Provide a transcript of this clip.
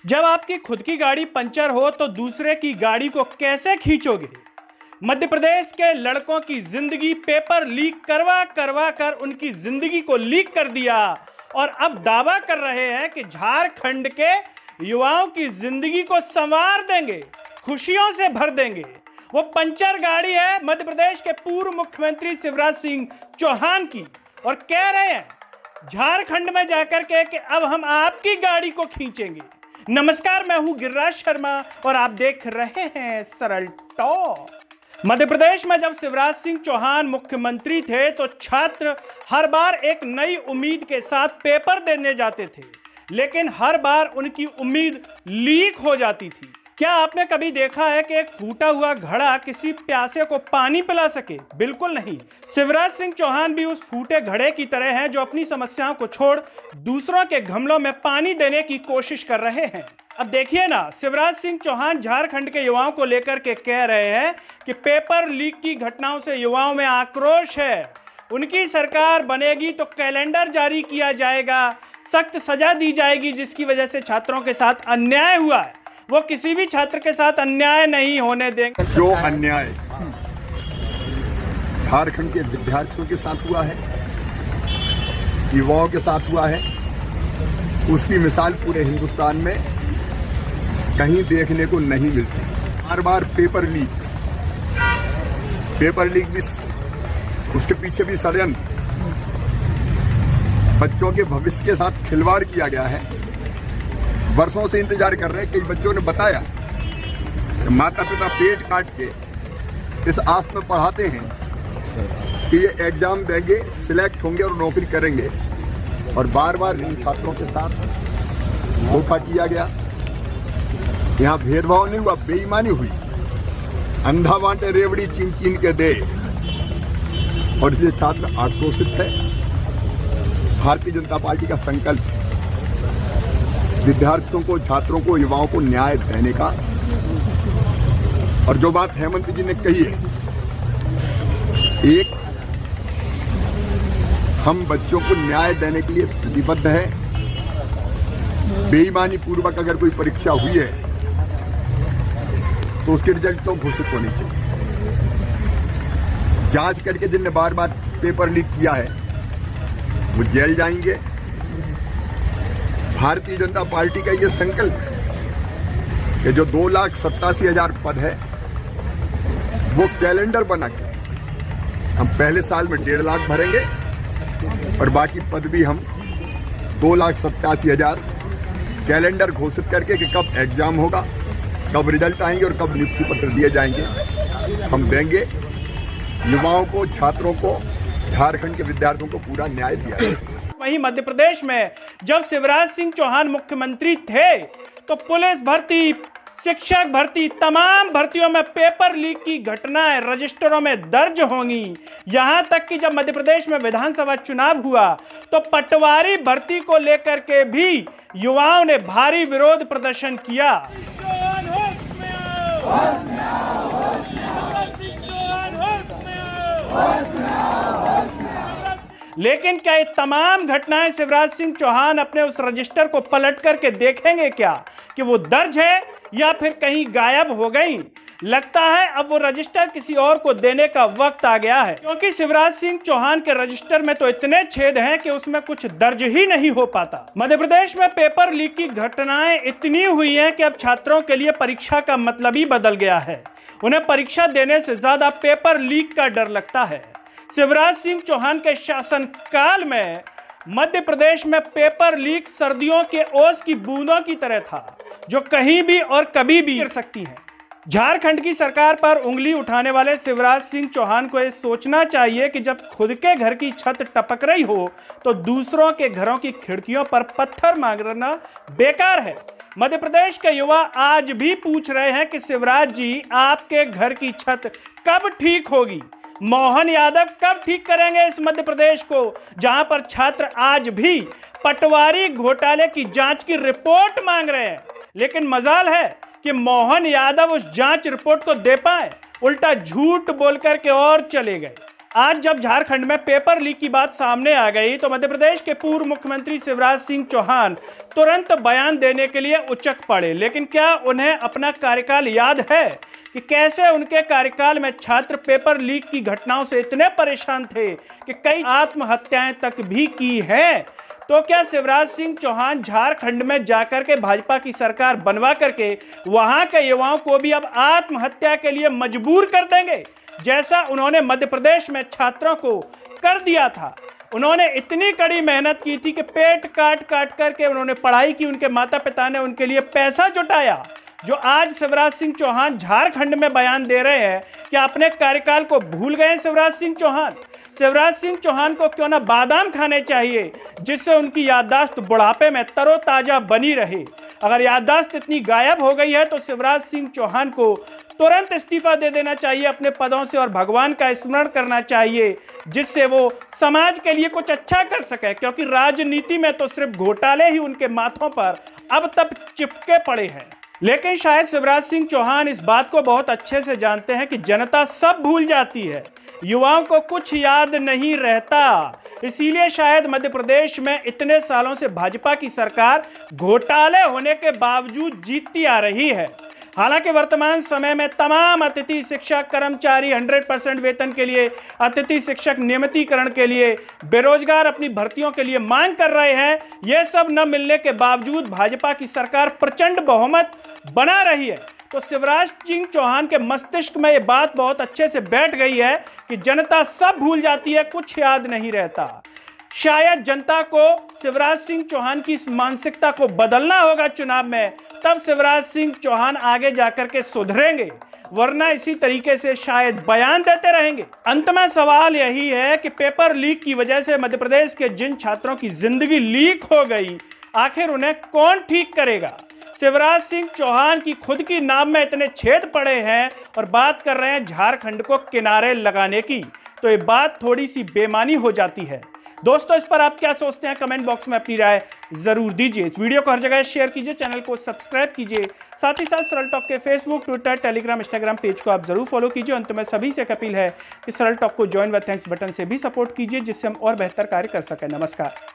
जब आपकी खुद की गाड़ी पंचर हो तो दूसरे की गाड़ी को कैसे खींचोगे। मध्य प्रदेश के लड़कों की जिंदगी पेपर लीक करवा करवा कर उनकी जिंदगी को लीक कर दिया और अब दावा कर रहे हैं कि झारखंड के युवाओं की जिंदगी को संवार देंगे, खुशियों से भर देंगे। वो पंचर गाड़ी है मध्य प्रदेश के पूर्व मुख्यमंत्री शिवराज सिंह चौहान की और कह रहे हैं झारखंड में जाकर के कि अब हम आपकी गाड़ी को खींचेंगे। नमस्कार, मैं हूं गिरिराज शर्मा और आप देख रहे हैं सरल टॉक। मध्य प्रदेश में जब शिवराज सिंह चौहान मुख्यमंत्री थे तो छात्र हर बार एक नई उम्मीद के साथ पेपर देने जाते थे, लेकिन हर बार उनकी उम्मीद लीक हो जाती थी। क्या आपने कभी देखा है कि एक फूटा हुआ घड़ा किसी प्यासे को पानी पिला सके? बिल्कुल नहीं। शिवराज सिंह चौहान भी उस फूटे घड़े की तरह हैं जो अपनी समस्याओं को छोड़ दूसरों के गमलों में पानी देने की कोशिश कर रहे हैं। अब देखिए ना, शिवराज सिंह चौहान झारखंड के युवाओं को लेकर के कह रहे हैं कि पेपर लीक की घटनाओं से युवाओं में आक्रोश है। उनकी सरकार बनेगी तो कैलेंडर जारी किया जाएगा, सख्त सजा दी जाएगी जिसकी वजह से छात्रों के साथ अन्याय हुआ है वो किसी भी छात्र के साथ अन्याय नहीं होने देंगे। जो अन्याय झारखंड के विद्यार्थियों के साथ हुआ है, युवाओं के साथ हुआ है, उसकी मिसाल पूरे हिंदुस्तान में कहीं देखने को नहीं मिलती। बार बार पेपर लीक भी, उसके पीछे भी षड्यंत्र, बच्चों के भविष्य के साथ खिलवाड़ किया गया है। वर्षों से इंतजार कर रहे हैं। कई बच्चों ने बताया कि माता पिता पेट काट के इस आस में पढ़ाते हैं कि ये एग्जाम देंगे, सिलेक्ट होंगे और नौकरी करेंगे, और बार बार इन छात्रों के साथ धोखा किया गया। यहाँ भेदभाव नहीं हुआ, बेईमानी हुई। अंधा बांटे रेवड़ी चीन चीन के दे, और ये छात्र आक्रोशित है। भारतीय जनता पार्टी का संकल्प विद्यार्थियों को, छात्रों को, युवाओं को न्याय देने का। और जो बात हेमंत जी ने कही है, एक, हम बच्चों को न्याय देने के लिए प्रतिबद्ध है। बेईमानी पूर्वक अगर कोई परीक्षा हुई है तो उसके रिजल्ट तो घोषित होने चाहिए। जांच करके जिनने बार बार पेपर लीक किया है वो जेल जाएंगे। भारतीय जनता पार्टी का ये संकल्प है कि जो 2,87,000 पद है वो कैलेंडर बना के हम पहले साल में 1.5 लाख भरेंगे और बाकी पद भी हम 2,87,000 कैलेंडर घोषित करके कि कब एग्जाम होगा, कब रिजल्ट आएंगे और कब नियुक्ति पत्र दिए जाएंगे, हम देंगे। युवाओं को, छात्रों को, झारखंड के विद्यार्थियों को पूरा न्याय दिया जाएगा। वहीं मध्य प्रदेश में जब शिवराज सिंह चौहान मुख्यमंत्री थे तो पुलिस भर्ती, शिक्षक भर्ती, तमाम भर्तियों में पेपर लीक की घटनाएं रजिस्टरों में दर्ज होंगी। यहां तक कि जब मध्य प्रदेश में विधानसभा चुनाव हुआ तो पटवारी भर्ती को लेकर के भी युवाओं ने भारी विरोध प्रदर्शन किया। लेकिन क्या ये तमाम घटनाएं शिवराज सिंह चौहान अपने उस रजिस्टर को पलट करके देखेंगे क्या कि वो दर्ज है या फिर कहीं गायब हो गई? लगता है अब वो रजिस्टर किसी और को देने का वक्त आ गया है, क्योंकि शिवराज सिंह चौहान के रजिस्टर में तो इतने छेद हैं कि उसमें कुछ दर्ज ही नहीं हो पाता। मध्य प्रदेश में पेपर लीक की घटनाएं इतनी हुई हैं कि अब छात्रों के लिए परीक्षा का मतलब ही बदल गया है। उन्हें परीक्षा देने से ज्यादा पेपर लीक का डर लगता है। शिवराज सिंह चौहान के शासनकाल में मध्य प्रदेश में पेपर लीक सर्दियों के ओस की बूंदों की तरह था जो कहीं भी और कभी भी गिर सकती हैं। झारखंड की सरकार पर उंगली उठाने वाले शिवराज सिंह चौहान को यह सोचना चाहिए कि जब खुद के घर की छत टपक रही हो तो दूसरों के घरों की खिड़कियों पर पत्थर मारना बेकार है। मध्य प्रदेश के युवा आज भी पूछ रहे हैं कि शिवराज जी, आपके घर की छत कब ठीक होगी? मोहन यादव कब ठीक करेंगे इस मध्य प्रदेश को, जहां पर छात्र आज भी पटवारी घोटाले की जांच की रिपोर्ट मांग रहे हैं? लेकिन मजाल है कि मोहन यादव उस जांच रिपोर्ट को दे पाए, उल्टा झूठ बोल करके और चले गए। आज जब झारखंड में पेपर लीक की बात सामने आ गई तो मध्य प्रदेश के पूर्व मुख्यमंत्री शिवराज सिंह चौहान तुरंत बयान देने के लिए उचक पड़े। लेकिन क्या उन्हें अपना कार्यकाल याद है कि कैसे उनके कार्यकाल में छात्र पेपर लीक की घटनाओं से इतने परेशान थे कि कई आत्महत्याएं तक भी की हैं? तो क्या शिवराज सिंह चौहान झारखंड में जाकर के भाजपा की सरकार बनवा करके वहां के युवाओं को भी अब आत्महत्या के लिए मजबूर कर देंगे, जैसा उन्होंने मध्य प्रदेश में छात्रों को कर दिया था? उन्होंने इतनी कड़ी मेहनत की थी कि पेट काट काट करके उन्होंने पढ़ाई की, उनके माता पिता ने उनके लिए पैसा जुटाया। जो आज शिवराज सिंह चौहान झारखंड में बयान दे रहे हैं कि अपने कार्यकाल को भूल गए शिवराज सिंह चौहान? शिवराज सिंह चौहान को क्यों ना बादाम खाने चाहिए जिससे उनकी याददाश्त बुढ़ापे में तरोताजा बनी रहे। अगर याददाश्त इतनी गायब हो गई है तो शिवराज सिंह चौहान को तुरंत इस्तीफा दे देना चाहिए अपने पदों से और भगवान का स्मरण करना चाहिए, जिससे वो समाज के लिए कुछ अच्छा कर सके। क्योंकि राजनीति में तो सिर्फ घोटाले ही उनके माथों पर अब तक चिपके पड़े हैं। लेकिन शायद शिवराज सिंह चौहान इस बात को बहुत अच्छे से जानते हैं कि जनता सब भूल जाती है, युवाओं को कुछ याद नहीं रहता। इसीलिए शायद मध्य प्रदेश में इतने सालों से भाजपा की सरकार घोटाले होने के बावजूद जीतती आ रही है। हालांकि वर्तमान समय में तमाम अतिथि शिक्षक कर्मचारी 100% वेतन के लिए, अतिथि शिक्षक नियमितीकरण के लिए, बेरोजगार अपनी भर्तियों के लिए मांग कर रहे हैं। यह सब न मिलने के बावजूद भाजपा की सरकार प्रचंड बहुमत बना रही है। तो शिवराज सिंह चौहान के मस्तिष्क में यह बात बहुत अच्छे से बैठ गई है कि जनता सब भूल जाती है, कुछ याद नहीं रहता। शायद जनता को शिवराज सिंह चौहान की इस मानसिकता को बदलना होगा चुनाव में, तब शिवराज सिंह चौहान आगे जाकर के सुधरेंगे, वरना इसी तरीके से शायद बयान देते रहेंगे। अंत में सवाल यही है कि पेपर लीक की वजह से मध्य प्रदेश के जिन छात्रों की जिंदगी लीक हो गई, आखिर उन्हें कौन ठीक करेगा? शिवराज सिंह चौहान की खुद की नाम में इतने छेद पड़े हैं और बात कर रहे हैं झारखंड को किनारे लगाने की, तो ये बात थोड़ी सी बेमानी हो जाती है। दोस्तों, इस पर आप क्या सोचते हैं? कमेंट बॉक्स में अपनी राय जरूर दीजिए। इस वीडियो को हर जगह शेयर कीजिए, चैनल को सब्सक्राइब कीजिए। साथ ही साथ सरल टॉक के Facebook, Twitter, Telegram, Instagram page को आप जरूर फॉलो कीजिए। अंत में सभी से एक अपील है कि सरल टॉक को ज्वाइन व थैंक्स बटन से भी सपोर्ट कीजिए, जिससे हम और बेहतर कार्य कर सकें। नमस्कार।